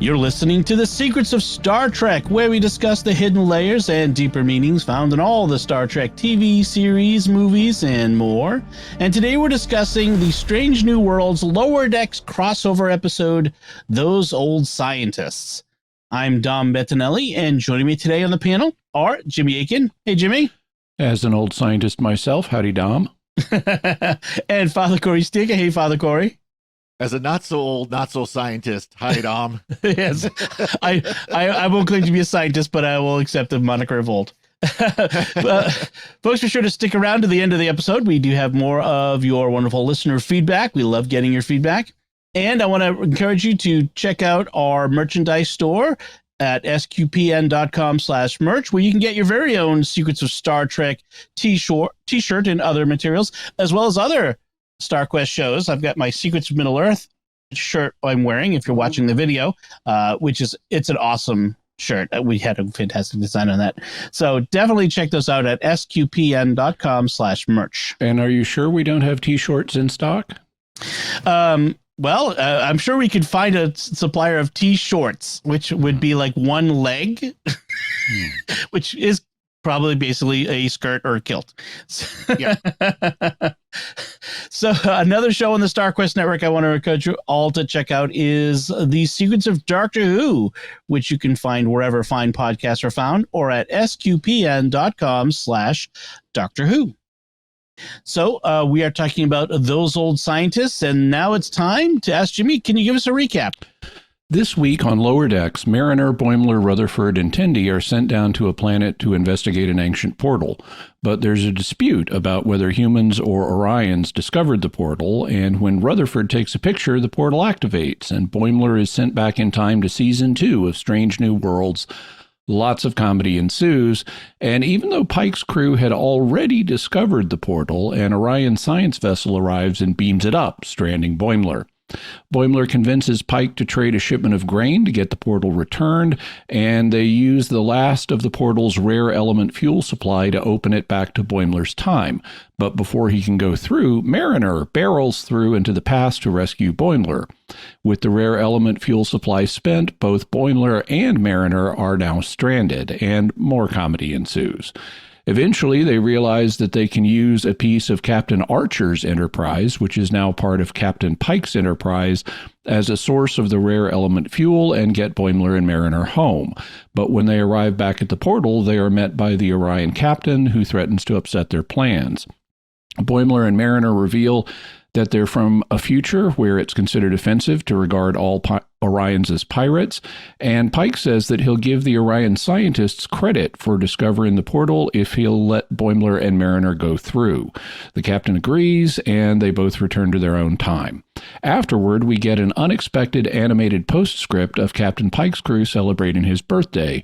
You're listening to The Secrets of Star Trek, where we discuss the hidden layers and deeper meanings found in all the Star Trek TV series, movies, and more. And today we're discussing the Strange New Worlds Lower Decks crossover episode, Those Old Scientists. I'm Dom Bettinelli, and joining me today on the panel are Jimmy Akin. Hey, Jimmy. As an old scientist myself, howdy, Dom. And Father Cory Sticha. Hey, Father Cory. As a not-so-old, not-so-scientist, hi, Dom. Yes, I won't claim to be a scientist, but I will accept the moniker of old. Folks, be sure to stick around to the end of the episode. We do have more of your wonderful listener feedback. We love getting your feedback. And I want to encourage you to check out our merchandise store at sqpn.com/merch, where you can get your very own Secrets of Star Trek t-shirt and other materials, as well as other Star Quest shows. I've got my Secrets of Middle Earth shirt I'm wearing, if you're watching the video, it's an awesome shirt. We had a fantastic design on that. So definitely check those out at sqpn.com/merch. And are you sure we don't have t-shirts in stock? Well, I'm sure we could find a supplier of t-shorts, which would be like one leg, which is probably basically a skirt or a kilt. Yeah. So another show on the Star Quest Network I want to encourage you all to check out is The Secrets of Doctor Who, which you can find wherever fine podcasts are found, or at sqpn.com/Doctor Who. So we are talking about Those Old Scientists, and now it's time to ask Jimmy, can you give us a recap? This week on Lower Decks, Mariner, Boimler, Rutherford, and Tendi are sent down to a planet to investigate an ancient portal. But there's a dispute about whether humans or Orions discovered the portal, and when Rutherford takes a picture, the portal activates, and Boimler is sent back in time to Season 2 of Strange New Worlds. Lots of comedy ensues, and even though Pike's crew had already discovered the portal, an Orion science vessel arrives and beams it up, stranding Boimler. Boimler convinces Pike to trade a shipment of grain to get the portal returned, and they use the last of the portal's rare element fuel supply to open it back to Boimler's time. But before he can go through, Mariner barrels through into the past to rescue Boimler. With the rare element fuel supply spent, both Boimler and Mariner are now stranded, and more comedy ensues. Eventually, they realize that they can use a piece of Captain Archer's Enterprise, which is now part of Captain Pike's Enterprise, as a source of the rare element fuel and get Boimler and Mariner home. But when they arrive back at the portal, they are met by the Orion captain, who threatens to upset their plans. Boimler and Mariner reveal that they're from a future where it's considered offensive to regard all Orions as pirates, and Pike says that he'll give the Orion scientists credit for discovering the portal if he'll let Boimler and Mariner go through. The captain agrees, and they both return to their own time. Afterward, we get an unexpected animated postscript of Captain Pike's crew celebrating his birthday,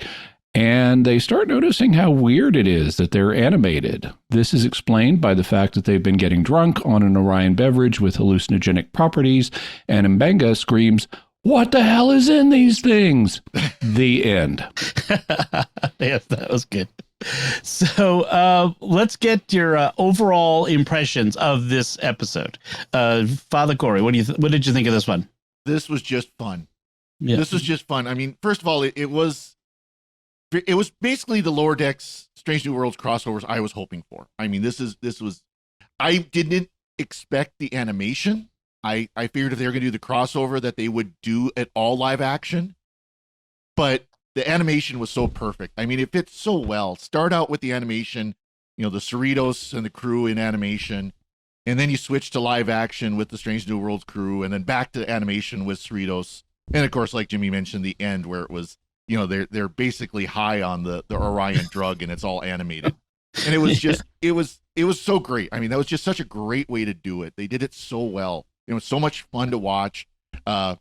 and they start noticing how weird it is that they're animated. This is explained by the fact that they've been getting drunk on an Orion beverage with hallucinogenic properties, and Mbenga screams, "What the hell is in these things?" The end. Yes, that was good. So let's get your overall impressions of this episode. Father Cory, what did you think of this one? This was just fun. Yeah. This was just fun. I mean, first of all, it was basically the Lower Decks Strange New Worlds crossovers I was hoping for. I mean, I didn't expect the animation. I figured if they were going to do the crossover that they would do it all live action, but the animation was so perfect. I mean, it fits so well. Start out with the animation, the Cerritos and the crew in animation, and then you switch to live action with the Strange New Worlds crew, and then back to animation with Cerritos. And of course, like Jimmy mentioned, the end where it was, they're basically high on the Orion drug and it's all animated. And it was just, it was so great. I mean, that was just such a great way to do it. They did it so well. It was so much fun to watch. Kind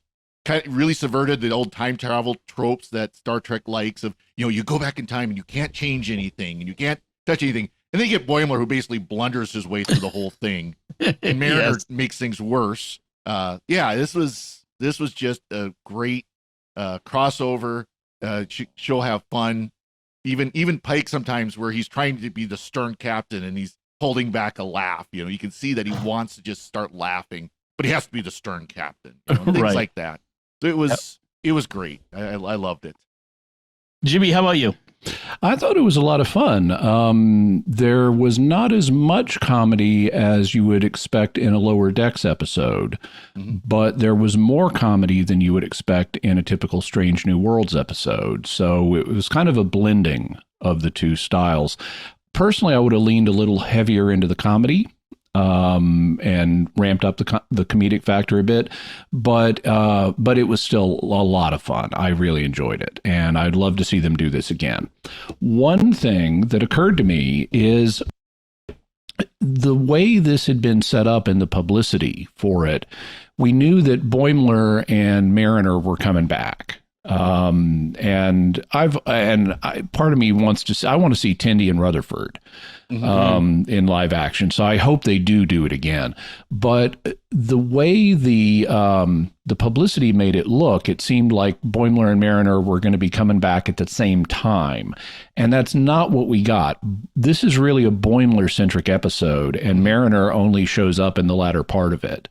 of really subverted the old time travel tropes that Star Trek likes of, you go back in time and you can't change anything and you can't touch anything. And then you get Boimler, who basically blunders his way through the whole thing. And Mariner makes things worse. This was just a great crossover. She'll have fun. Even Pike sometimes, where he's trying to be the stern captain and he's holding back a laugh. You can see that he wants to just start laughing, but he has to be the stern captain. Things Right. like that. So it was It was great. I loved it. Jimmy, how about you? I thought it was a lot of fun. There was not as much comedy as you would expect in a Lower Decks episode, but there was more comedy than you would expect in a typical Strange New Worlds episode. So it was kind of a blending of the two styles. Personally, I would have leaned a little heavier into the comedy and ramped up the comedic factor a bit, but it was still a lot of fun. I really enjoyed it, and I'd love to see them do this again. One thing that occurred to me is the way this had been set up in the publicity for it. We knew that Boimler and Mariner were coming back. And part of me wants to see, I want to see Tendi and Rutherford in live action. So I hope they do it again. But the way the publicity made it look, it seemed like Boimler and Mariner were going to be coming back at the same time. And that's not what we got. This is really a Boimler centric episode, and Mariner only shows up in the latter part of it.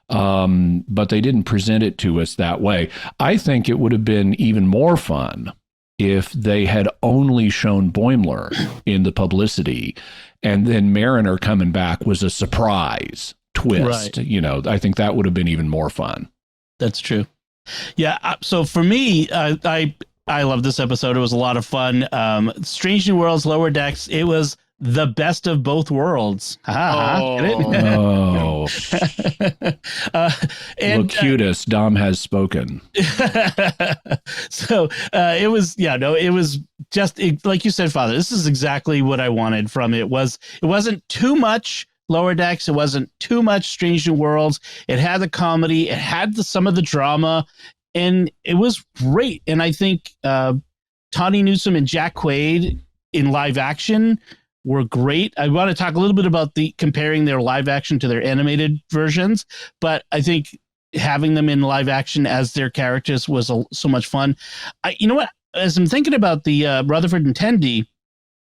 But they didn't present it to us that way. I think it would have been even more fun if they had only shown Boimler in the publicity, and then Mariner coming back was a surprise twist. Right. I think that would have been even more fun. That's true. Yeah. So for me, I love this episode. It was a lot of fun. Strange New Worlds, Lower Decks. It was the best of both worlds. Oh. Locutus, Dom has spoken. So it was just like you said, Father, this is exactly what I wanted from it. It wasn't too much Lower Decks. It wasn't too much Strange New Worlds. It had the comedy. It had some of the drama, and it was great. And I think Tawny Newsome and Jack Quaid in live action were great. I want to talk a little bit about comparing their live action to their animated versions, but I think having them in live action as their characters was so much fun. You know what? As I'm thinking about the Rutherford and Tendi,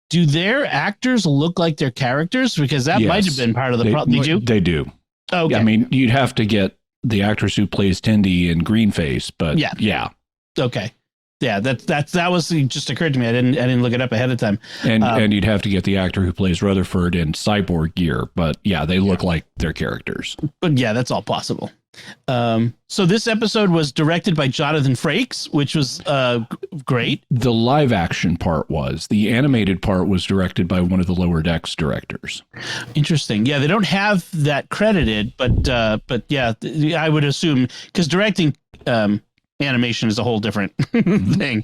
do their actors look like their characters? Because that might have been part of the problem. Did you? They do. Oh, okay. I mean, you'd have to get the actress who plays Tendi in Greenface, but yeah. Okay. Yeah, that was just occurred to me. I didn't look it up ahead of time. And you'd have to get the actor who plays Rutherford in cyborg gear, but yeah, they look like their characters. But yeah, that's all possible. So this episode was directed by Jonathan Frakes, which was great. The live action part was. The animated part was directed by one of the Lower Decks directors. Interesting. Yeah, they don't have that credited, but yeah, I would assume because directing animation is a whole different thing.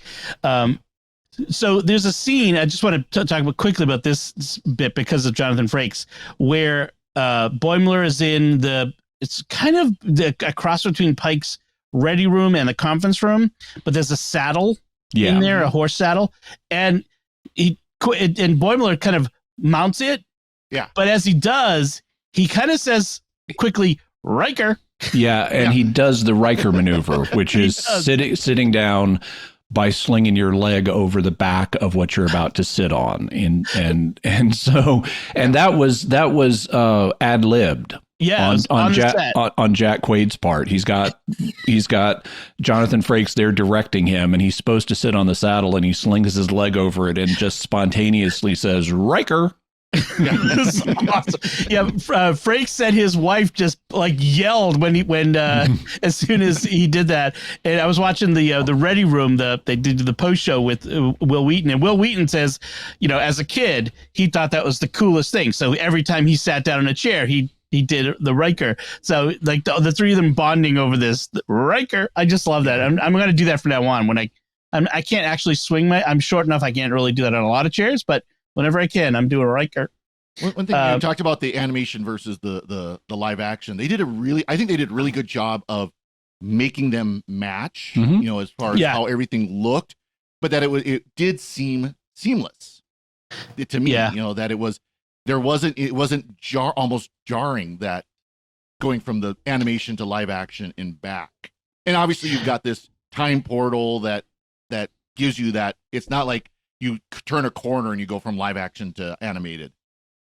So there's a scene, I just want to talk about quickly about this bit because of Jonathan Frakes, where Boimler is in it's kind of a cross between Pike's ready room and the conference room, but there's a saddle in there, a horse saddle, and Boimler kind of mounts it. Yeah. But as he does, he kind of says quickly, Riker. Yeah, and he does the Riker maneuver, which is sitting down by slinging your leg over the back of what you're about to sit on, and that was ad-libbed. Yeah, on Jack Quaid's part. He's got Jonathan Frakes there directing him, and he's supposed to sit on the saddle, and he slings his leg over it and just spontaneously says Riker. This is awesome. Yeah, Frakes said his wife just yelled when as soon as he did that. And I was watching the Ready Room. They did the post show with Will Wheaton, and Will Wheaton says, as a kid, he thought that was the coolest thing. So every time he sat down in a chair, he did the Riker. So the three of them bonding over this Riker. I just love that. I'm going to do that from now on. When I can't actually swing I'm short enough. I can't really do that on a lot of chairs, but whenever I can, I'm doing a Riker. One thing you talked about the animation versus the live action. I think they did a really good job of making them match, as far as how everything looked, but that it did seem seamless to me, that it wasn't almost jarring, that going from the animation to live action and back. And obviously you've got this time portal that gives you that. It's not like you turn a corner and you go from live action to animated,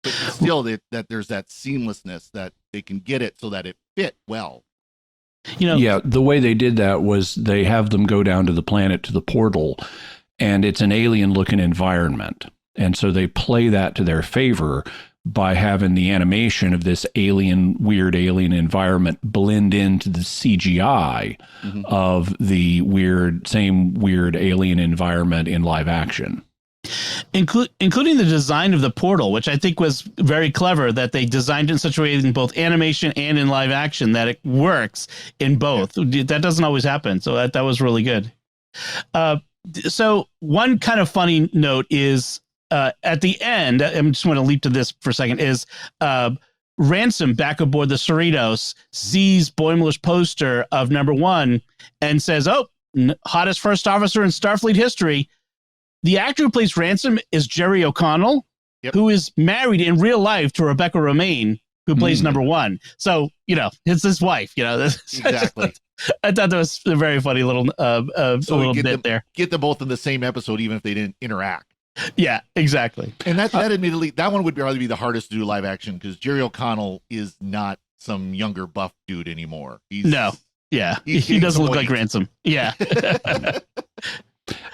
but still that there's that seamlessness that they can get it so that it fit well. You know, Yeah, the way they did that was they have them go down to the planet, to the portal, and it's an alien-looking environment. And so they play that to their favor by having the animation of this weird alien environment blend into the CGI of the same weird alien environment in live action. including the design of the portal, which I think was very clever, that they designed it in such a way in both animation and in live action that it works in both. That doesn't always happen. So that was really good. So one kind of funny note is at the end, I just want to leap to this for a second, is Ransom back aboard the Cerritos sees Boimler's poster of number 1 and says, "Oh, hottest first officer in Starfleet history." The actor who plays Ransom is Jerry O'Connell, who is married in real life to Rebecca Romaine, who plays number 1. So, it's his wife, Exactly. I thought that was a very funny little bit there. Get them both in the same episode, even if they didn't interact. Yeah, exactly. And that admittedly, that one would probably be the hardest to do live action, because Jerry O'Connell is not some younger buff dude anymore. He doesn't look like Ransom. Yeah.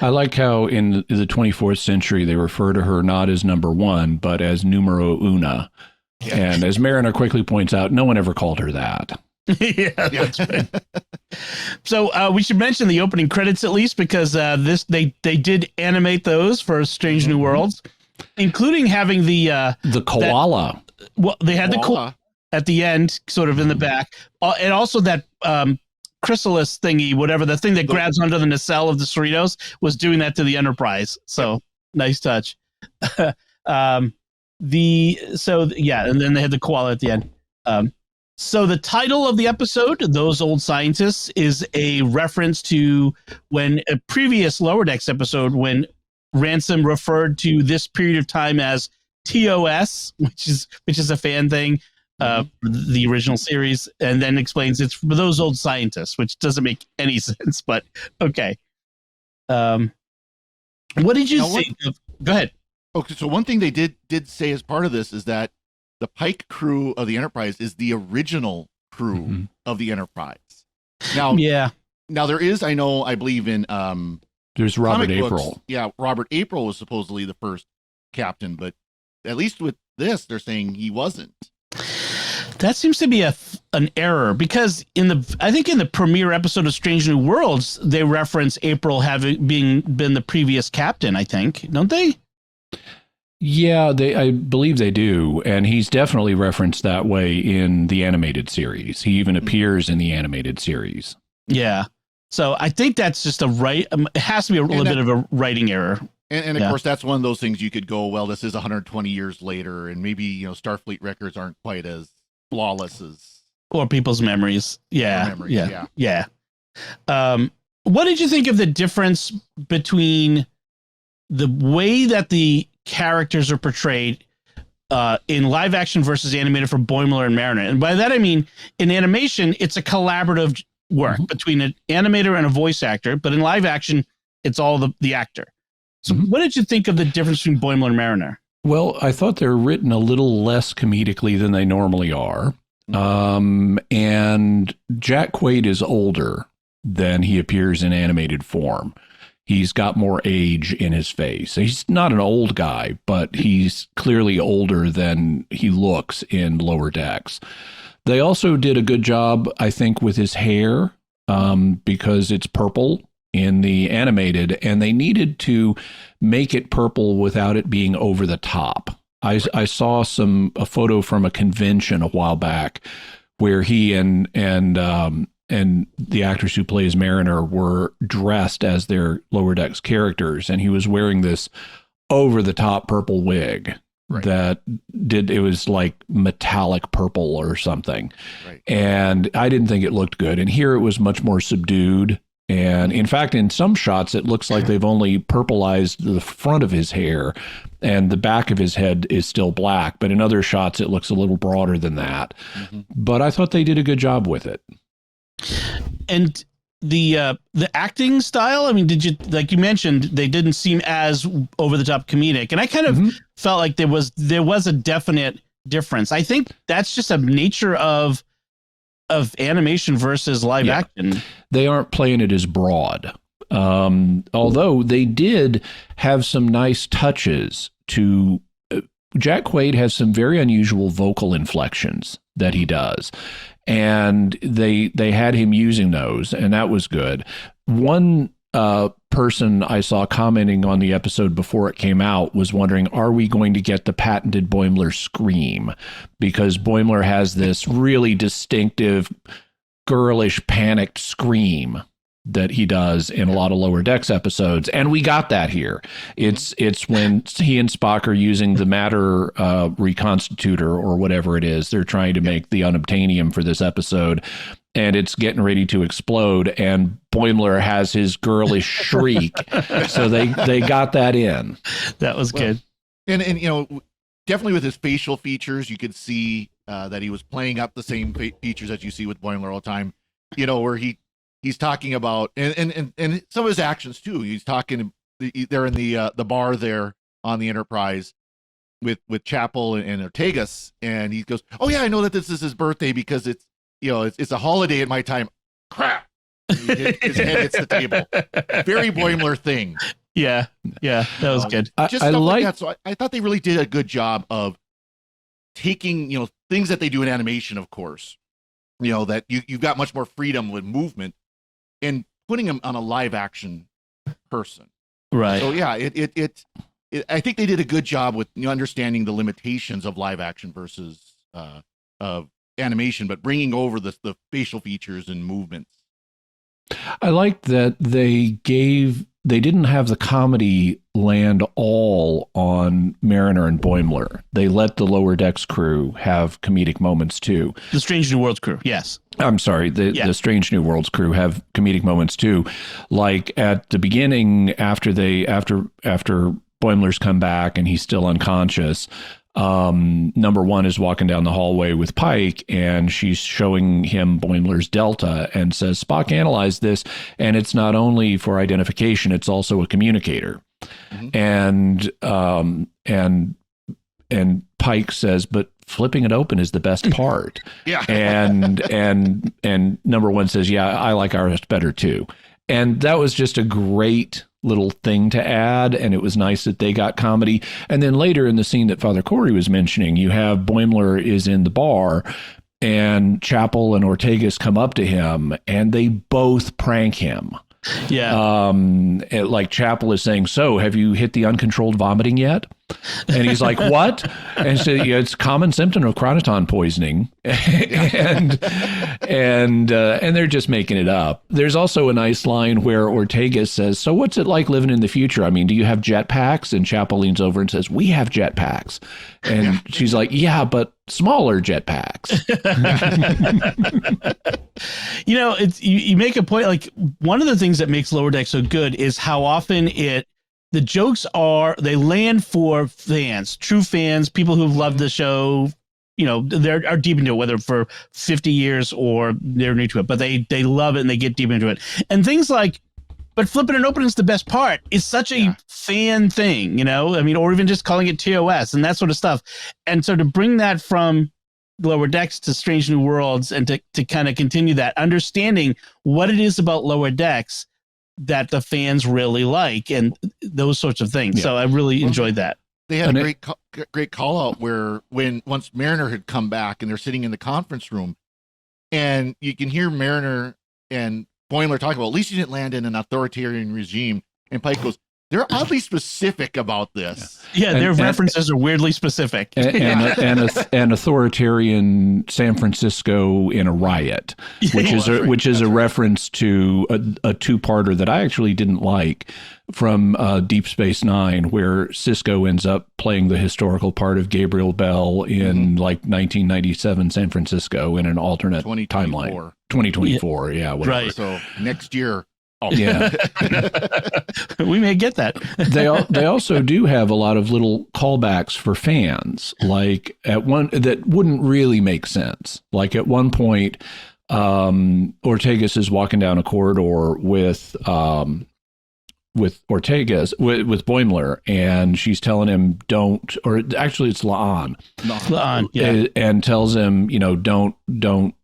I like how in the 24th century they refer to her not as number 1, but as numero una. Yeah. And as Mariner quickly points out, no one ever called her that. Yeah, that's right. So we should mention the opening credits at least, because they did animate those for Strange New Worlds, including having the koala. They had the koala at the end, sort of in the back, and also that chrysalis thingy, whatever, the thing that grabs onto the nacelle of the Cerritos, was doing that to the Enterprise. So nice touch. And then they had the koala at the end. So the title of the episode, Those Old Scientists, is a reference to when a previous Lower Decks episode, when Ransom referred to this period of time as TOS, which is a fan thing, the original series, and then explains it's for those old scientists, which doesn't make any sense, but okay. What did you think of? Go ahead. Okay, so one thing they did say as part of this is that the Pike crew of the Enterprise is the original crew of the Enterprise. Now there is, I believe in there's Robert April. Books, Robert April was supposedly the first captain, but at least with this, they're saying he wasn't. That seems to be an error, because I think in the premiere episode of Strange New Worlds, they reference April having been the previous captain, I think, don't they? Yeah, I believe they do, and he's definitely referenced that way in the animated series. He even appears in the animated series. Yeah, so I think that's just it has to be a little bit of a writing error. And of course, that's one of those things you could go, well, this is 120 years later, and maybe Starfleet records aren't quite as flawless as people's memories. Yeah. What did you think of the difference between the way that the characters are portrayed in live action versus animated for Boimler and Mariner? And by that I mean, in animation, it's a collaborative work between an animator and a voice actor, but in live action, it's all the actor. So what did you think of the difference between Boimler and Mariner? Well, I thought they're written a little less comedically than they normally are. And Jack Quaid is older than he appears in animated form. He's got more age in his face. He's not an old guy, but he's clearly older than he looks in Lower Decks. They also did a good job, I think, with his hair, because it's purple in the animated, and they needed to make it purple without it being over the top. I saw a photo from a convention a while back where he and the actress who plays Mariner were dressed as their Lower Decks characters, and he was wearing this over the top purple wig it was like metallic purple or something. Right. And I didn't think it looked good. And here it was much more subdued. And in fact, in some shots, it looks like they've only purplized the front of his hair and the back of his head is still black. But in other shots, it looks a little broader than that. But I thought they did a good job with it. And the acting style, I mean, like you mentioned, they didn't seem as over the top comedic. And I kind of felt like there was a definite difference. I think that's just a nature of of animation versus live action. They aren't playing it as broad. Although they did have some nice touches to Jack Quaid has some very unusual vocal inflections that he does. And they had him using those, and that was good. One person I saw commenting on the episode before it came out was wondering, are we going to get the patented Boimler scream? Because Boimler has this really distinctive, girlish, panicked scream that he does in a lot of Lower Decks episodes, and we got that here. It's when he and Spock are using the matter reconstitutor or whatever it is. They're trying to make the unobtainium for this episode, and it's getting ready to explode, and Boimler has his girlish shriek. So they got that in. That was good. And definitely with his facial features, you could see that he was playing up the same features that you see with Boimler all the time. Where he's talking about and some of his actions too. He's talking. They're in the bar there on the Enterprise with Chapel and Ortegas, and he goes, "Oh yeah, I know that this is his birthday because it's a holiday at my time." Crap! His head hits the table. Very Boimler thing. Yeah, that was good. Just stuff like that. So I thought they really did a good job of taking things that they do in animation, of course. That you've got much more freedom with movement, and putting him on a live action person. Right. So yeah, I think they did a good job with understanding the limitations of live action versus animation, but bringing over the facial features and movements. I liked that they didn't have the comedy land all on Mariner and Boimler. They let the Lower Decks crew have comedic moments too. The Strange New Worlds crew, yes. I'm sorry, the Strange New Worlds crew have comedic moments too. Like at the beginning, after Boimler's come back and he's still unconscious, number one is walking down the hallway with Pike, and she's showing him Boimler's Delta and says, "Spock analyzed this, and it's not only for identification, it's also a communicator." Mm-hmm. And Pike says, "But flipping it open is the best part." Yeah. and number one says, "Yeah, I like ours better too." And that was just a great little thing to add, and it was nice that they got comedy. And then later in the scene that Father Cory was mentioning, you have Boimler is in the bar, and Chapel and Ortegas come up to him, and they both prank him. Yeah. Like Chapel is saying, "So, have you hit the uncontrolled vomiting yet?" And he's like, "What?" And so it's a common symptom of chronoton poisoning, and they're just making it up. There's also a nice line where Ortega says, "So, what's it like living in the future? I mean, do you have jetpacks?" And Chapel leans over and says, "We have jetpacks." And she's like, "Yeah, but smaller jetpacks." You make a point. Like, one of the things that makes Lower Deck so good is how often the jokes they land for fans, true fans, people who've loved the show. They're deep into it, whether for 50 years or they're new to it, but they love it and they get deep into it. And things like, but flipping it open is the best part is such a fan thing, or even just calling it TOS and that sort of stuff. And so to bring that from Lower Decks to Strange New Worlds and to kind of continue that, understanding what it is about Lower Decks that the fans really like and those sorts of things. Yeah. So I really enjoyed that. They had a great call out where once Mariner had come back and they're sitting in the conference room, and you can hear Mariner and Boimler talking about, "At least you didn't land in an authoritarian regime." And Pike goes, "They're oddly specific about this." Yeah, their references are weirdly specific. And authoritarian San Francisco in a riot, which is a reference to a two-parter that I actually didn't like from Deep Space Nine, where Sisko ends up playing the historical part of Gabriel Bell in like 1997 San Francisco in an alternate timeline. 2024, yeah, whatever. Right. So next year. Oh yeah, we may get that. They also do have a lot of little callbacks for fans, like that wouldn't really make sense. Like at one point, Ortegas is walking down a corridor with Boimler, and she's telling him don't, or actually it's La'an, yeah, and tells him don't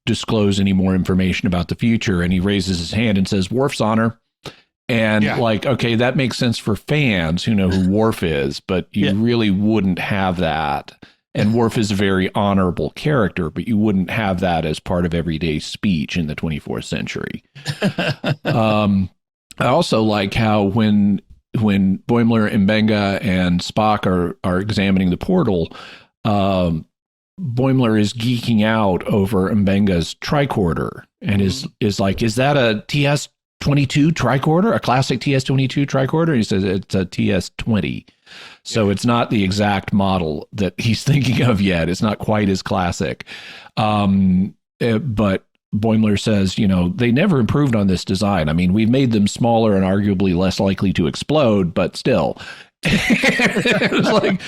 disclose any more information about the future. And he raises his hand and says, Worf's honor. And like, okay, that makes sense for fans who know who Worf is, but you really wouldn't have that. And Worf is a very honorable character, but you wouldn't have that as part of everyday speech in the 24th century. I also like how when Boimler, Mbenga, and Spock are examining the portal, Boimler is geeking out over Mbenga's tricorder and is like, is that a TS-22 tricorder, a classic TS-22 tricorder? And he says it's a TS-20. So it's not the exact model that he's thinking of yet. It's not quite as classic. But Boimler says, they never improved on this design. I mean, we've made them smaller and arguably less likely to explode, but still. It was like,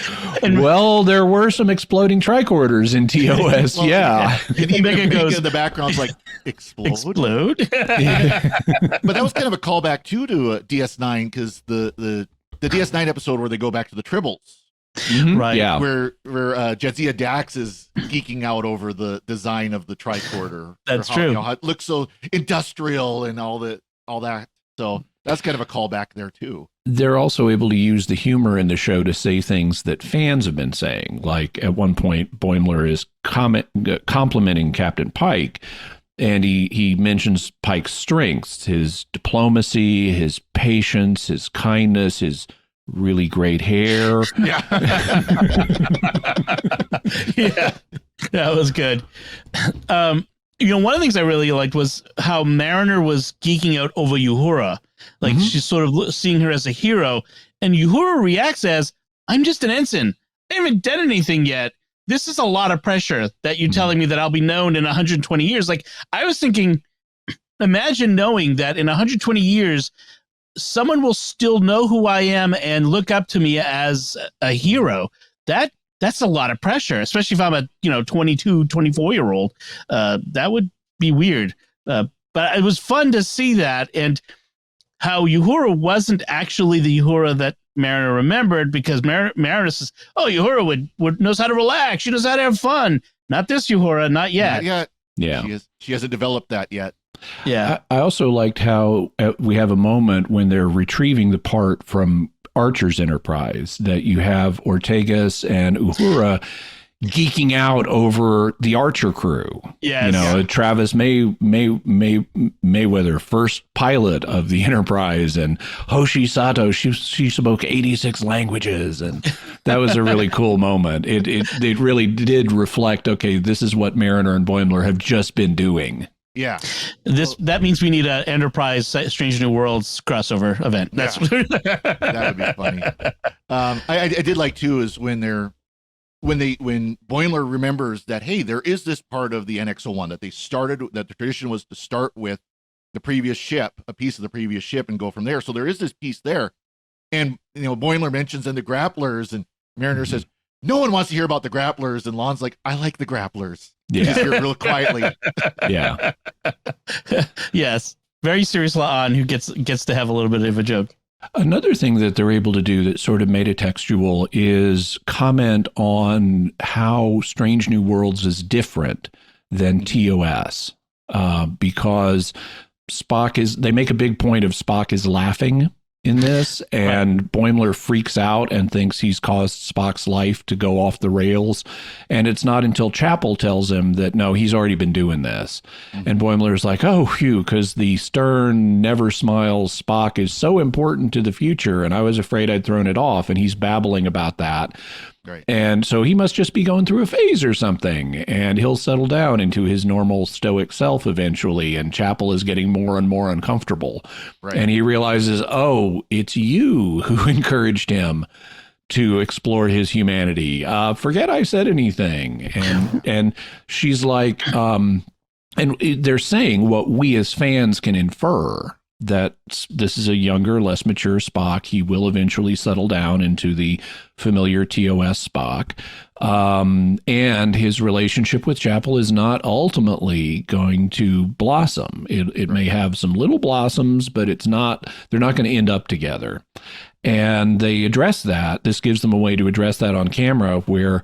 well, there were some exploding tricorders in TOS. And even goes in the background's like, explode? But that was kind of a callback too to DS9, because the DS9 episode where they go back to the Tribbles. Right. Yeah. Where Jadzia Dax is geeking out over the design of the tricorder. That's true. How it looks so industrial and all that. So that's kind of a callback there too. They're also able to use the humor in the show to say things that fans have been saying. Like at one point, Boimler is complimenting Captain Pike, and he mentions Pike's strengths, his diplomacy, his patience, his kindness, his really great hair. Yeah. Yeah, that was good. One of the things I really liked was how Mariner was geeking out over Uhura. Like she's sort of seeing her as a hero, and Uhura reacts as, I'm just an ensign. I haven't done anything yet. This is a lot of pressure that you're telling me that I'll be known in 120 years. Like, I was thinking, imagine knowing that in 120 years, someone will still know who I am and look up to me as a hero. That's a lot of pressure, especially if I'm a 22, 24-year-old. That would be weird. But it was fun to see that, and how Uhura wasn't actually the Uhura that Mariner remembered, because Mariner says, oh, Uhura knows how to relax. She knows how to have fun. Not this Uhura, not yet. Not yet. Yeah. She hasn't developed that yet. Yeah. I also liked how we have a moment when they're retrieving the part from Archer's Enterprise, that you have Ortegas and Uhura geeking out over the Archer crew. Yes. Travis Mayweather, first pilot of the Enterprise, and Hoshi Sato, she spoke 86 languages, and that was a really cool moment. It really did reflect, okay, this is what Mariner and Boimler have just been doing. Yeah. That means we need an Enterprise Strange New Worlds crossover event. That's that would be funny. I did like too is when Boimler remembers that, hey, there is this part of the NX-01 that that the tradition was to start with the previous ship, a piece of the previous ship, and go from there. So there is this piece there. And Boimler mentions in the grapplers, and Mariner says, no one wants to hear about the grapplers, and Lon's like, I like the grapplers. Yeah. Just hear it real quietly. Yeah. Yes. Very serious La'an, who gets to have a little bit of a joke. Another thing that they're able to do that sort of metatextual is comment on how Strange New Worlds is different than TOS, because they make a big point of Spock is laughing in this, and Boimler freaks out and thinks he's caused Spock's life to go off the rails. And it's not until Chapel tells him that, no, he's already been doing this. And Boimler's like, oh, phew, because the stern, never smiles Spock is so important to the future, and I was afraid I'd thrown it off. And he's babbling about that. Right. And so he must just be going through a phase or something, and he'll settle down into his normal stoic self eventually. And Chapel is getting more and more uncomfortable. Right. And he realizes, oh, it's you who encouraged him to explore his humanity. Forget I said anything. And she's like, and they're saying what we as fans can infer, that this is a younger, less mature Spock. He will eventually settle down into the familiar TOS Spock. And his relationship with Chapel is not ultimately going to blossom. It may have some little blossoms, but they're not going to end up together. And they address that. This gives them a way to address that on camera, where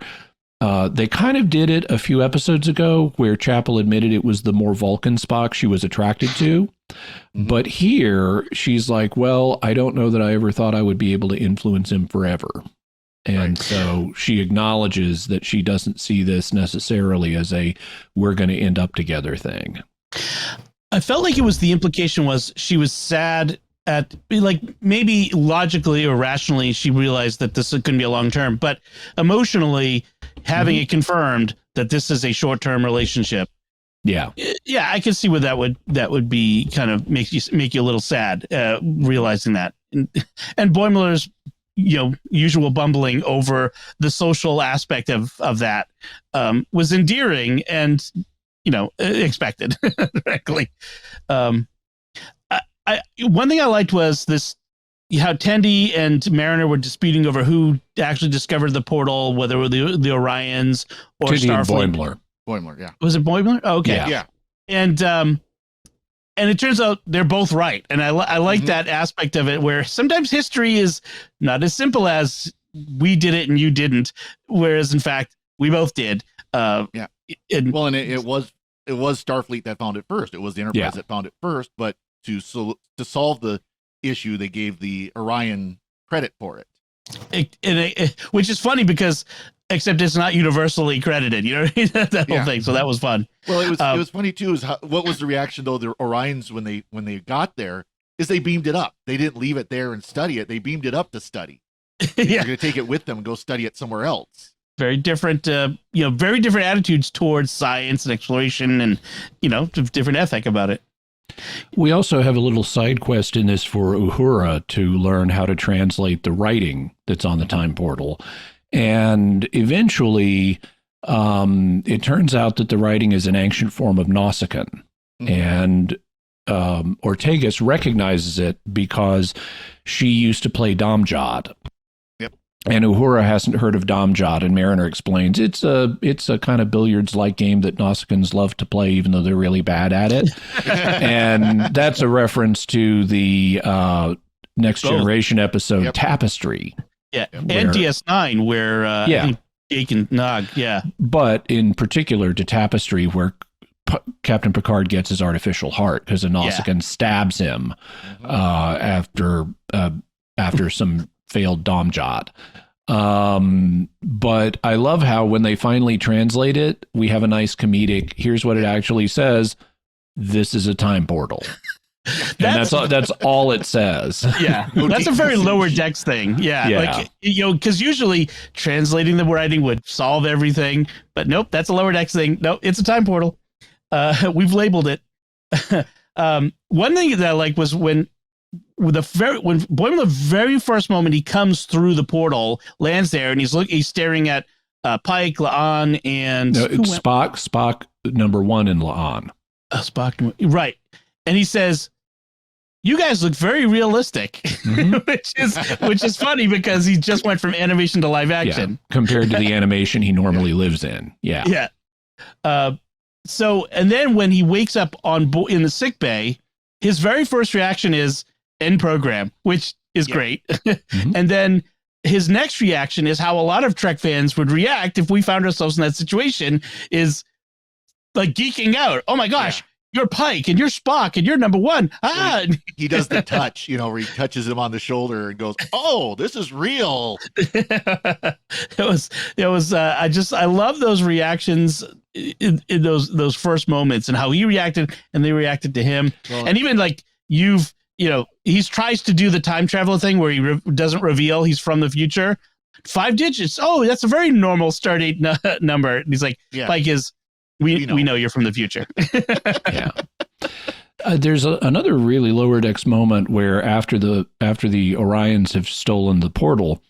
They kind of did it a few episodes ago where Chapel admitted it was the more Vulcan Spock she was attracted to. Mm-hmm. But here she's like, well, I don't know that I ever thought I would be able to influence him forever. And so she acknowledges that she doesn't see this necessarily as a we're going to end up together thing. I felt like it was the implication was she was sad at, like, maybe logically or rationally she realized that this couldn't be a long term, but emotionally having it confirmed that this is a short term relationship. Yeah, I can see where that would be kind of make you a little sad realizing that, and Boimler's usual bumbling over the social aspect of that was endearing and expected, frankly. One thing I liked was this, how Tendi and Mariner were disputing over who actually discovered the portal, whether it were the Orions or Tendi Starfleet. And Boimler, yeah. Was it Boimler? Oh, okay. Yeah. And it turns out they're both right. And I like that aspect of it, where sometimes history is not as simple as we did it and you didn't, whereas in fact we both did. It was Starfleet that found it first. It was the Enterprise that found it first, but to solve the issue, they gave the Orion credit for it. Which is funny because except it's not universally credited, that whole thing. So that was fun. Well, it was funny too. What was the reaction though? The Orions when they got there is they beamed it up. They didn't leave it there and study it. They beamed it up to study. They're going to take it with them and go study it somewhere else. Very different, very different attitudes towards science and exploration, and different ethic about it. We also have a little side quest in this for Uhura to learn how to translate the writing that's on the time portal. And eventually, it turns out that the writing is an ancient form of Nausicaan. Mm-hmm. And Ortegas recognizes it because she used to play Domjot. And Uhura hasn't heard of Domjot, and Mariner explains it's a kind of billiards-like game that Nausicaans love to play, even though they're really bad at it. And that's a reference to the Next Generation episode Tapestry. Yeah, and DS9, where Jake and Nog, But in particular to Tapestry, where Captain Picard gets his artificial heart because a Nausicaan stabs him after some failed Domjot. But I love how when they finally translate it, we have a nice comedic, here's what it actually says. This is a time portal. And that's all it says. Yeah. That's a very Lower Decks thing. Yeah. Like, because usually translating the writing would solve everything, but nope, that's a Lower Decks thing. Nope, it's a time portal. We've labeled it. One thing that I like was when Boimler, very first moment he comes through the portal, lands there, and he's staring at Pike, La'an, and Spock number one in La'an. Spock, right? And he says, "You guys look very realistic," which is funny because he just went from animation to live action compared to the animation he normally lives in. Yeah. So, and then when he wakes up in the sick bay, his very first reaction is end program, which is great. And then his next reaction is how a lot of Trek fans would react if we found ourselves in that situation, is like geeking out. Oh my gosh, you're Pike and you're Spock and you're number one. He does the touch, where he touches him on the shoulder and goes, "Oh, this is real." It was. I love those reactions in those first moments and how he reacted and they reacted to him. Well, and even like he tries to do the time travel thing where he doesn't reveal he's from the future. 5 digits. Oh, that's a very normal stardate number. And he's like, Pike is. We know you're from the future. There's another really Lower Decks moment where after the Orions have stolen the portal,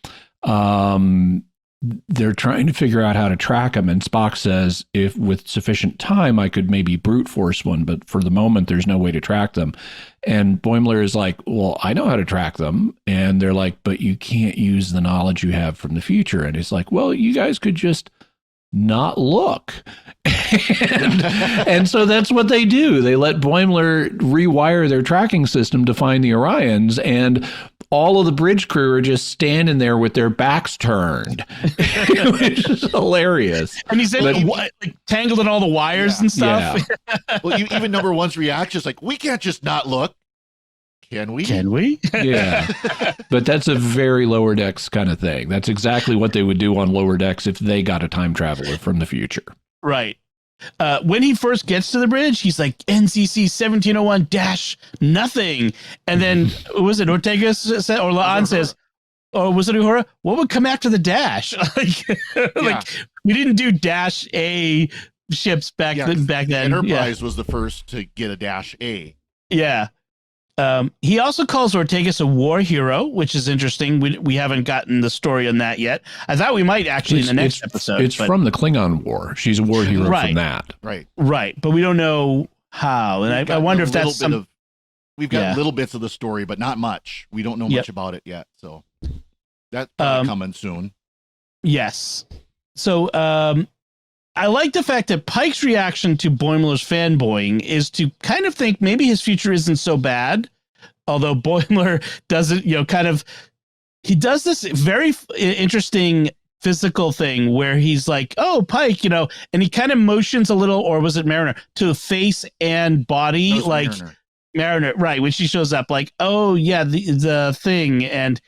they're trying to figure out how to track him, and Spock says, if with sufficient time I could maybe brute force one, but for the moment there's no way to track them. And Boimler is like, well, I know how to track them. And they're like, but you can't use the knowledge you have from the future. And it's like, well, you guys could just not look. and so that's what they do. They let Boimler rewire their tracking system to find the Orions, and all of the bridge crew are just standing there with their backs turned, which is hilarious. And he's like tangled in all the wires and stuff. Yeah. Well, even number one's reaction is like, we can't just not look. Can we? Can we? Yeah. But that's a very Lower Decks kind of thing. That's exactly what they would do on Lower Decks if they got a time traveler from the future. Right. When he first gets to the bridge, he's like NCC 1701-nothing. And then, was it Ortega said, or Laan says, or was it Uhura? What would come after the dash? Like we didn't do Dash A ships back then. Enterprise was the first to get a Dash A. Yeah. He also calls Ortegas a war hero, which is interesting. We haven't gotten the story on that yet. I thought we might actually in the next episode. It's from the Klingon War. She's a war hero from that. Right. But we don't know how. And I wonder if that's we've got little bits of the story, but not much. We don't know much about it yet. So that's coming soon. Yes. So I like the fact that Pike's reaction to Boimler's fanboying is to kind of think maybe his future isn't so bad. Although Boimler doesn't, he does this very interesting physical thing where he's like, oh, Pike, and he kind of motions a little, or was it Mariner, to face and body, like Mariner, right? When she shows up, like, oh yeah, the thing. And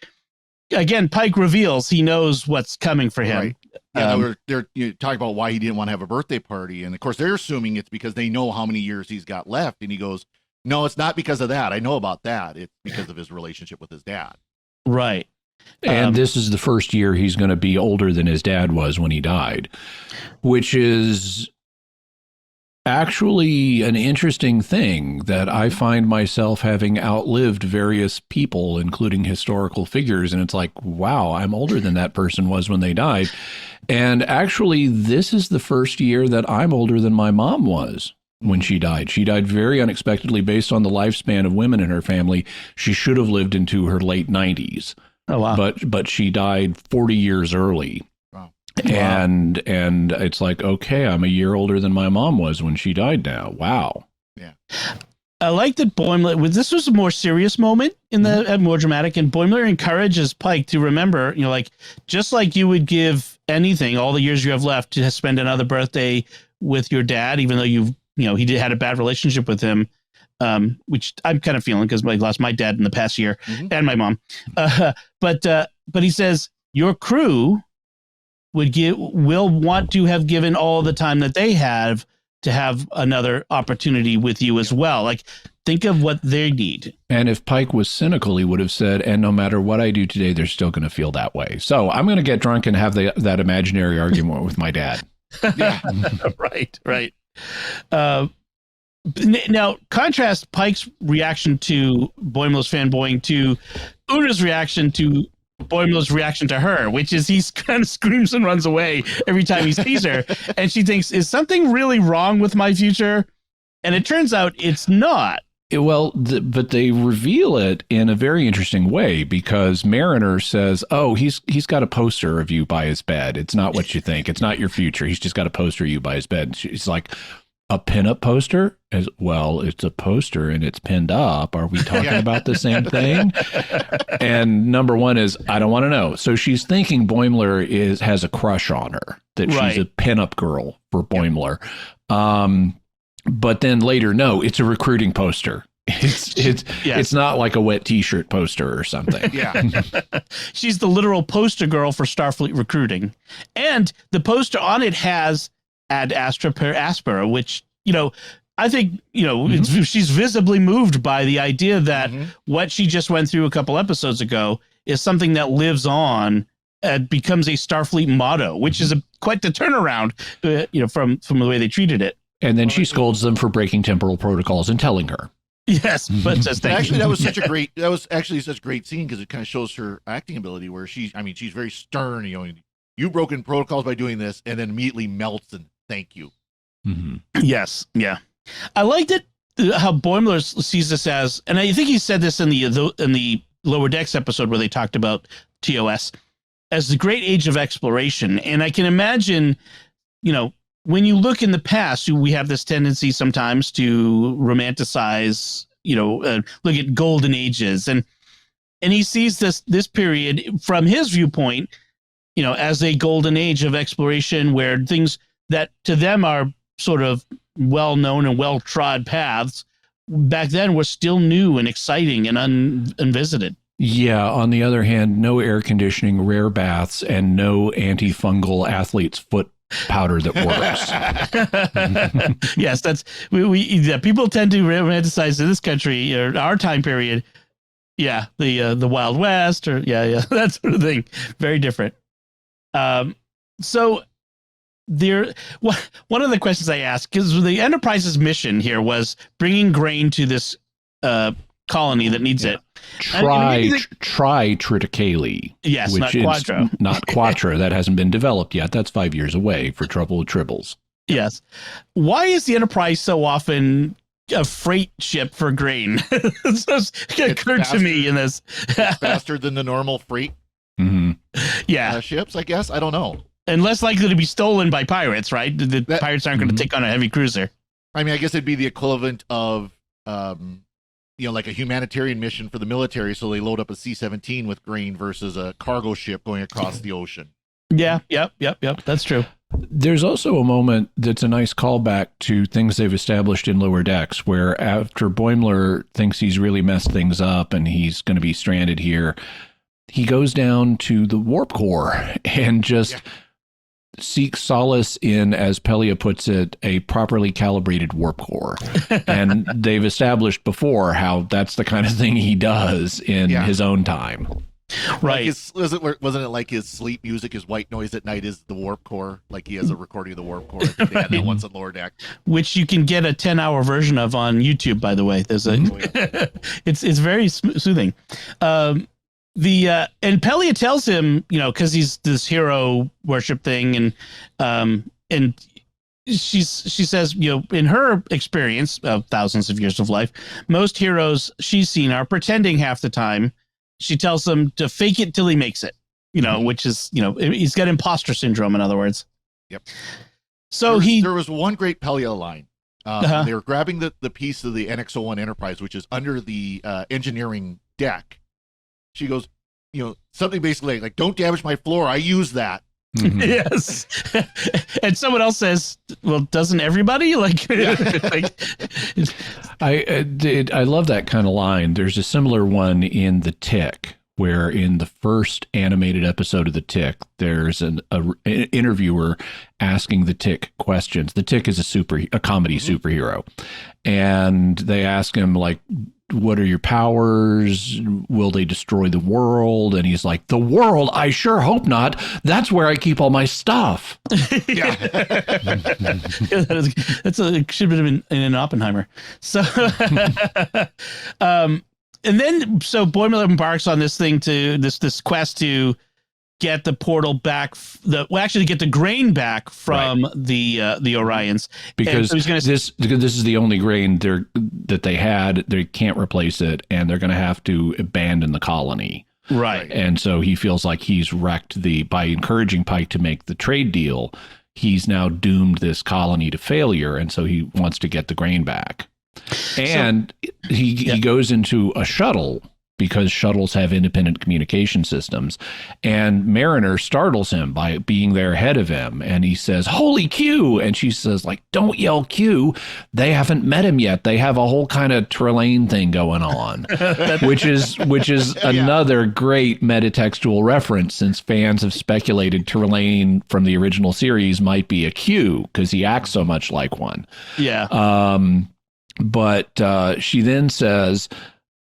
again, Pike reveals he knows what's coming for him. Right. Yeah, they're talking about why he didn't want to have a birthday party. And of course, they're assuming it's because they know how many years he's got left. And he goes, no, it's not because of that. I know about that. It's because of his relationship with his dad. Right. And this is the first year he's going to be older than his dad was when he died, which is actually an interesting thing that I find myself having outlived various people, including historical figures. And it's like, wow, I'm older than that person was when they died. And actually, this is the first year that I'm older than my mom was when she died. She died very unexpectedly based on the lifespan of women in her family. She should have lived into her late 90s. Oh, wow. But she died 40 years early. And it's like, okay, I'm a year older than my mom was when she died now. Wow. Yeah. I like that Boimler, this was a more serious moment in the more dramatic, and Boimler encourages Pike to remember, just like you would give anything, all the years you have left, to spend another birthday with your dad, even though he had a bad relationship with him, which I'm kind of feeling because I lost my dad in the past year and my mom. But he says your crew will want to have given all the time that they have to have another opportunity with you as well. Like, think of what they need. And if Pike was cynical, he would have said, and no matter what I do today, they're still going to feel that way. So I'm going to get drunk and have that imaginary argument with my dad. Yeah. Right. Now, contrast Pike's reaction to Boimler's fanboying to Una's reaction to Boimler's reaction to her, which is he kind of screams and runs away every time he sees her. And she thinks, is something really wrong with my future? And it turns out it's not. Well, but they reveal it in a very interesting way, because Mariner says, oh, he's got a poster of you by his bed. It's not what you think. It's not your future. He's just got a poster of you by his bed. She's like, a pinup poster? As well, it's a poster and it's pinned up. Are we talking about the same thing? And number one is, I don't want to know. So she's thinking Boimler has a crush on her, that she's a pinup girl for Boimler. But then later, no, it's a recruiting poster. It's not like a wet T-shirt poster or something. Yeah. She's the literal poster girl for Starfleet recruiting. And the poster on it has ad astra per aspera, which, I think, she's visibly moved by the idea that what she just went through a couple episodes ago is something that lives on and becomes a Starfleet motto, which is quite the turnaround, from the way they treated it. And then she scolds them for breaking temporal protocols and telling her. Yes, but says thank actually, you. that was actually such a great scene, because it kind of shows her acting ability, where she's very stern, you've broken protocols by doing this, and then immediately melts and thank you. Yes. Yeah. I liked it, how Boimler sees this as, and I think he said this in the Lower Decks episode where they talked about TOS, as the great age of exploration. And I can imagine, when you look in the past, we have this tendency sometimes to romanticize, look at golden ages. And and he sees this period from his viewpoint, as a golden age of exploration where things that to them are sort of well-known and well-trod paths back then were still new and exciting and unvisited. Yeah. On the other hand, no air conditioning, rare baths, and no antifungal athlete's foot powder that works. Yes, that's people tend to romanticize in this country or our time period. Yeah, the Wild West or that sort of thing. Very different. So one of the questions I asked, because the Enterprise's mission here was bringing grain to this colony that needs it. Triticale. Yes, which not Quattro. Not Quattro. That hasn't been developed yet. That's 5 years away for Trouble with Tribbles. Yes. Why is the Enterprise so often a freight ship for grain? It occurred to me in this. It's faster than the normal freight ships, I guess. I don't know. And less likely to be stolen by pirates, right? The pirates aren't going to take on a heavy cruiser. I mean, I guess it'd be the equivalent of, like a humanitarian mission for the military. So they load up a C-17 with grain versus a cargo ship going across the ocean. Yeah. Yep. That's true. There's also a moment that's a nice callback to things they've established in Lower Decks, where after Boimler thinks he's really messed things up and he's going to be stranded here, he goes down to the warp core and just seeks solace in, as Pelia puts it, a properly calibrated warp core. And they've established before how that's the kind of thing he does in his own time. Right. Wasn't it like his sleep music, his white noise at night is the warp core? Like he has a recording of the warp core. I think they had that once on Lower Deck. Which you can get a 10-hour version of on YouTube, by the way. There's it's very soothing. And Pelia tells him, because he's this hero worship thing, and she says, in her experience of thousands of years of life, most heroes she's seen are pretending half the time. She tells him to fake it till he makes it, which is, he's got imposter syndrome, in other words. Yep. So there was one great Pelia line. They were grabbing the piece of the NX-01 Enterprise, which is under the engineering deck. She goes, something basically like, don't damage my floor. I use that. Yes. And someone else says, well, doesn't everybody? I love that kind of line. There's a similar one in The Tick, where in the first animated episode of The Tick, there's an interviewer asking The Tick questions. The Tick is a comedy superhero. And they ask him, like, what are your powers? Will they destroy the world? And he's like, the world? I sure hope not. That's where I keep all my stuff. Yeah. It should have been in Oppenheimer. So, and then, so Boimler embarks on this thing this quest to get the portal back, actually get the grain back from the Orions, because this is the only grain that they had. They can't replace it, and they're going to have to abandon the colony. Right. And so he feels like he's wrecked by encouraging Pike to make the trade deal. He's now doomed this colony to failure, and so he wants to get the grain back. And he goes into a shuttle, because shuttles have independent communication systems. And Mariner startles him by being there ahead of him. And he says, holy Q. And she says, like, don't yell Q. They haven't met him yet. They have a whole kind of Trelane thing going on, which is another great metatextual reference, since fans have speculated Trelane from the original series might be a Q because he acts so much like one. Yeah. But she then says,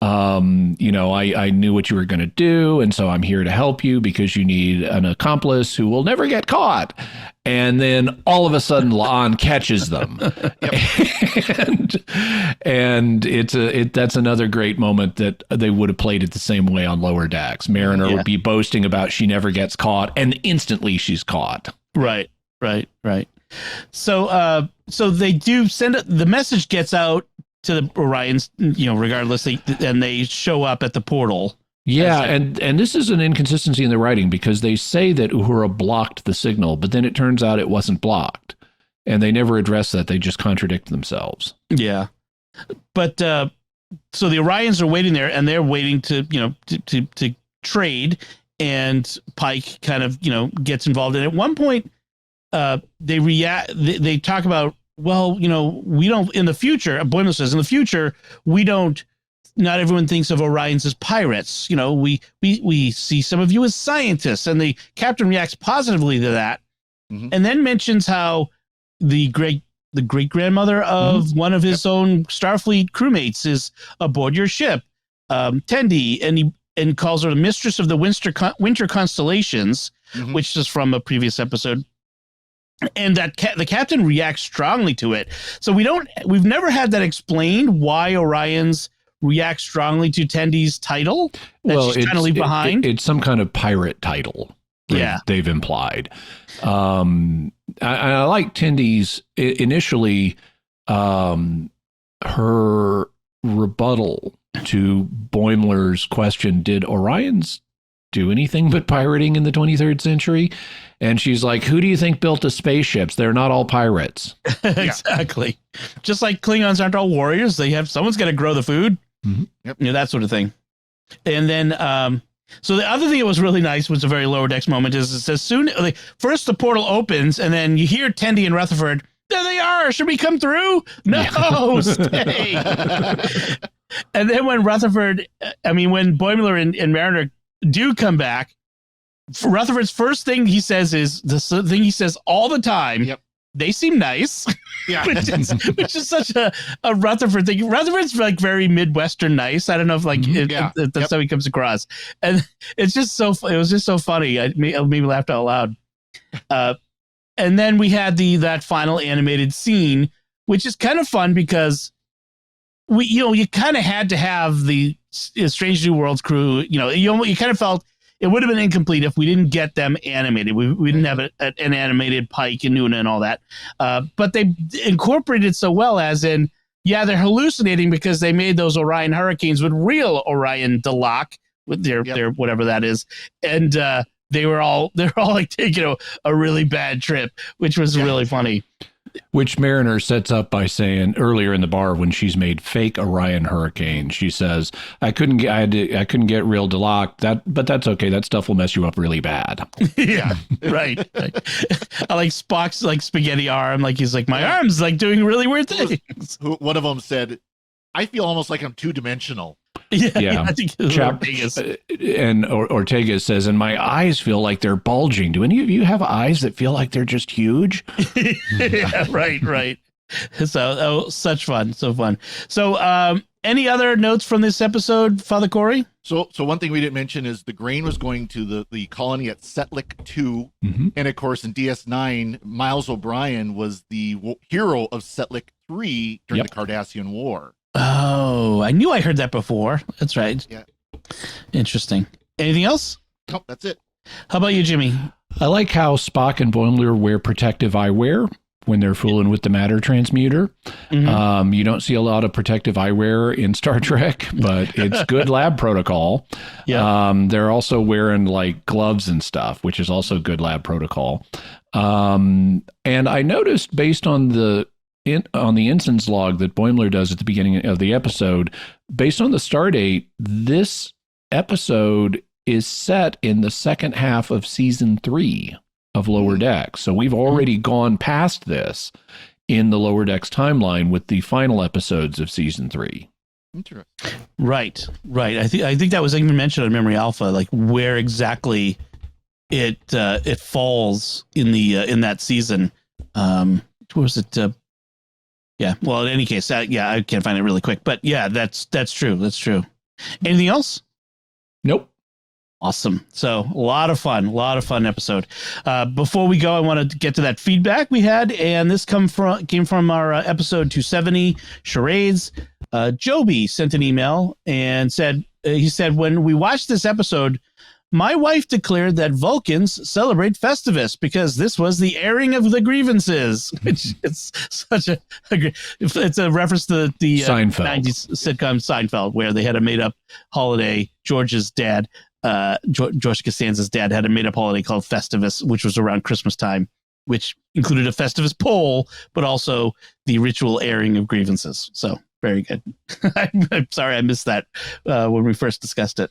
I knew what you were going to do, and so I'm here to help you because you need an accomplice who will never get caught. And then all of a sudden, La'an catches them, and that's another great moment that they would have played it the same way on Lower Decks. Mariner would be boasting about she never gets caught, and instantly she's caught. Right. So they do send it. The message gets out to the Orions, regardless, and they show up at the portal. Yeah, and this is an inconsistency in the writing, because they say that Uhura blocked the signal, but then it turns out it wasn't blocked, and they never address that. They just contradict themselves. Yeah, but so the Orions are waiting there, and they're waiting to to trade, and Pike kind of gets involved. And at one point, they react. They talk about, well, we don't in the future. Boimler says in the future we don't. Not everyone thinks of Orions as pirates. We see some of you as scientists, and the captain reacts positively to that, and then mentions how the great grandmother of one of his own Starfleet crewmates is aboard your ship, Tendi, and calls her the mistress of the winter constellations, which is from a previous episode. And that the captain reacts strongly to it. So we've never had that explained why Orions react strongly to Tendi's title that she's trying to leave behind. It's some kind of pirate title. They've implied. I like Tendi's initially, her rebuttal to Boimler's question, did Orions do anything but pirating in the 23rd century? And she's like, who do you think built the spaceships? They're not all pirates. Exactly. Just like Klingons aren't all warriors. Someone's got to grow the food. That sort of thing. And then, so the other thing that was really nice was a very Lower Decks moment is as soon, first the portal opens and then you hear Tendi and Rutherford, there they are. Should we come through? No, stay. And then when when Boimler and Mariner do come back, Rutherford's first thing he says is the thing he says all the time. Yep. They seem nice. Yeah. which is such a Rutherford thing. Rutherford's like very Midwestern nice. I don't know if that's how he comes across. And it's just it was just so funny. It made me laugh out loud. And then we had that final animated scene, which is kind of fun because you kind of had to have the Strange New Worlds crew. You kind of felt it would have been incomplete if we didn't get them animated. We didn't have an animated Pike and Nuna and all that. But they incorporated so well as in, they're hallucinating because they made those Orion Hurricanes with real Orion Delak with their whatever that is. And they're all like taking a really bad trip, which was really funny. Which Mariner sets up by saying earlier in the bar when she's made fake Orion Hurricane, she says, I couldn't get real Delak, but that's okay. That stuff will mess you up really bad. Yeah, right. I like Spock's like spaghetti arm. Like he's like, my arm's like doing really weird things. One of them said, I feel almost like I'm two-dimensional. Yeah. I think Ortega says, and my eyes feel like they're bulging. Do any of you have eyes that feel like they're just huge? Yeah, right. So such fun, so fun. So any other notes from this episode, Father Cory? So one thing we didn't mention is the grain was going to the colony at Setlik 2. And of course in DS9, Miles O'Brien was the hero of Setlik 3 during the Cardassian War. Oh, I knew I heard that before. That's right. Yeah. Interesting. Anything else? Nope, that's it. How about you, Jimmy? I like how Spock and Boimler wear protective eyewear when they're fooling with the matter transmuter. You don't see a lot of protective eyewear in Star Trek, but it's good lab protocol. They're also wearing like gloves and stuff, which is also good lab protocol. And I noticed based on the ensign's log that Boimler does at the beginning of the episode, based on the star date, this episode is set in the second half of season 3 of Lower Decks. So we've already gone past this in the Lower Decks timeline with the final episodes of season 3. Interesting. Right. I think that was even mentioned on Memory Alpha, like where exactly it falls in that season. Was it? Yeah. Well, in any case, I can't find it really quick, but yeah, that's true. That's true. Anything else? Nope. Awesome. So a lot of fun episode. Before we go, I want to get to that feedback we had, and this came from our episode 270 charades. Joby sent an email and said, when we watched this episode, my wife declared that Vulcans celebrate Festivus because this was the airing of the grievances, which is such it's a reference to the 90s sitcom Seinfeld, where they had a made up holiday. George's dad, George Costanza's dad, had a made up holiday called Festivus, which was around Christmas time, which included a Festivus pole, but also the ritual airing of grievances. So Very good. I'm sorry I missed that when we first discussed it.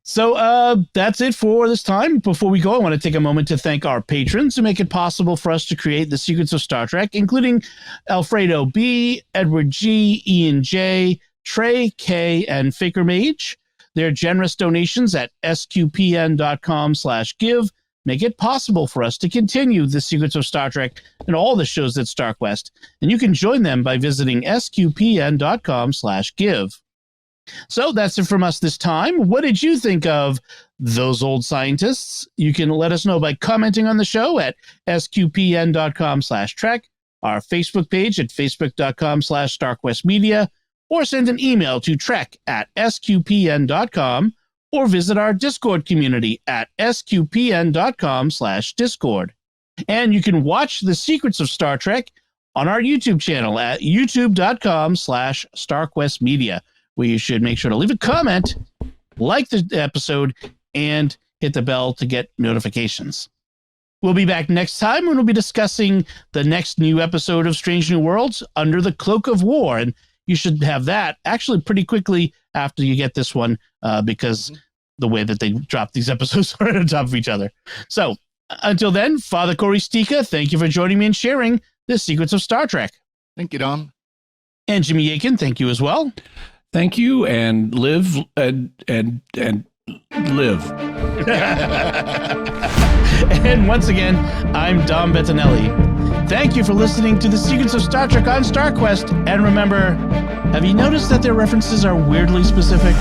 So that's it for this time. Before we go, I want to take a moment to thank our patrons who make it possible for us to create the Secrets of Star Trek, including Alfredo B., Edward G., Ian J., Trey K., and Faker Mage. Their generous donations at sqpn.com/give make it possible for us to continue the Secrets of Star Trek and all the shows at StarQuest. And you can join them by visiting sqpn.com/give. So that's it from us this time. What did you think of Those Old Scientists? You can let us know by commenting on the show at sqpn.com/trek, our Facebook page at facebook.com/StarQuestMedia, or send an email to trek@sqpn.com, or visit our Discord community at sqpn.com/discord. And you can watch The Secrets of Star Trek on our YouTube channel at youtube.com/StarQuestMedia, where you should make sure to leave a comment, like the episode, and hit the bell to get notifications. We'll be back next time when we'll be discussing the next new episode of Strange New Worlds, Under the Cloak of War. And you should have that actually pretty quickly after you get this one, because the way that they drop these episodes are on top of each other. So until then, Father Cory Sticha, thank you for joining me and sharing the Secrets of Star Trek. Thank you, Dom. And Jimmy Akin, thank you as well. Thank you, and live and live. And once again, I'm Dom Bettinelli. Thank you for listening to The Secrets of Star Trek on StarQuest. And remember, have you noticed that their references are weirdly specific?